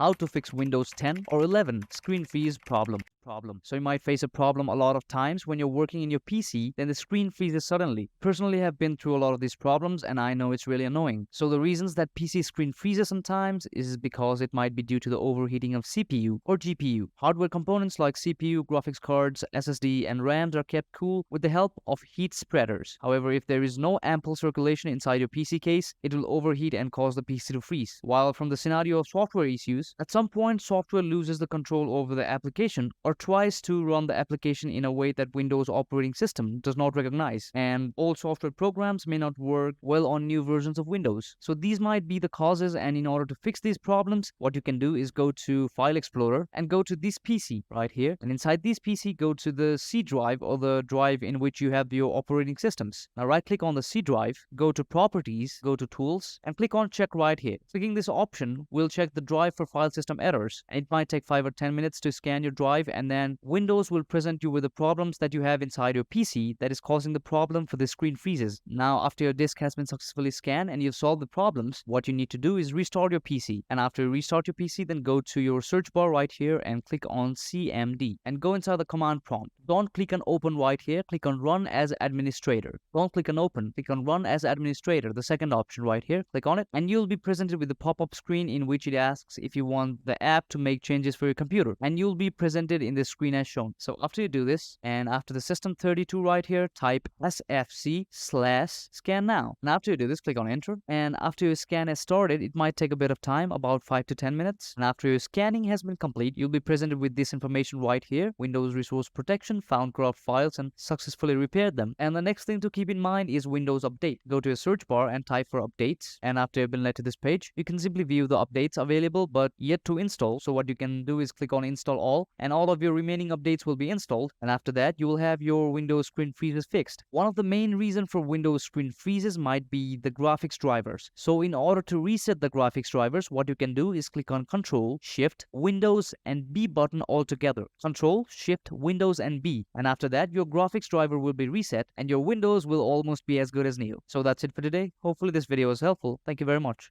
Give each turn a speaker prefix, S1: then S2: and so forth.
S1: How to fix Windows 10 or 11 screen freeze problem. So you might face a problem a lot of times when you're working in your PC, then the screen freezes suddenly. Personally, I have been through a lot of these problems and I know it's really annoying. So the reasons that PC screen freezes sometimes is because it might be due to the overheating of CPU or GPU. Hardware components like CPU, graphics cards, SSD, and RAMs are kept cool with the help of heat spreaders. However, if there is no ample circulation inside your PC case, it will overheat and cause the PC to freeze. While from the scenario of software issues, at some point software loses the control over the application or tries to run the application in a way that Windows operating system does not recognize, and old software programs may not work well on new versions of Windows. So these might be the causes, and in order to fix these problems, what you can do is go to File Explorer and go to this PC right here, and inside this PC go to the C drive or the drive in which you have your operating systems. Now right click on the C drive, go to Properties, go to Tools, and click on Check right here. Clicking this option will check the drive for file system errors, and it might take 5 or 10 minutes to scan your drive, and then Windows will present you with the problems that you have inside your PC that is causing the problem for the screen freezes. Now, after your disk has been successfully scanned and you've solved the problems, what you need to do is restart your PC. And after you restart your PC, then go to your search bar right here and click on CMD and go inside the command prompt. Don't click on Open right here, click on Run as Administrator. Don't click on Open, click on Run as Administrator, the second option right here. Click on it and you'll be presented with a pop-up screen in which it asks if you want the app to make changes for your computer, and you'll be presented in the screen as shown. So after you do this, and after the system32 right here, type sfc/scan now. And after you do this, click on enter, and after your scan has started, it might take a bit of time, about 5 to 10 minutes. And after your scanning has been complete, you'll be presented with this information right here: Windows Resource Protection, found corrupt files and successfully repaired them. And the next thing to keep in mind is Windows Update. Go to your search bar and type for updates, and after you've been led to this page, you can simply view the updates available but yet to install. So what you can do is click on Install All, and all of your remaining updates will be installed, and after that you will have your Windows screen freezes fixed. One of the main reasons for Windows screen freezes might be the graphics drivers. So in order to reset the graphics drivers, what you can do is click on Control, Shift, Windows and B button all together. Control, Shift, Windows and B, and after that your graphics driver will be reset and your Windows will almost be as good as new. So that's it for today. Hopefully this video was helpful. Thank you very much.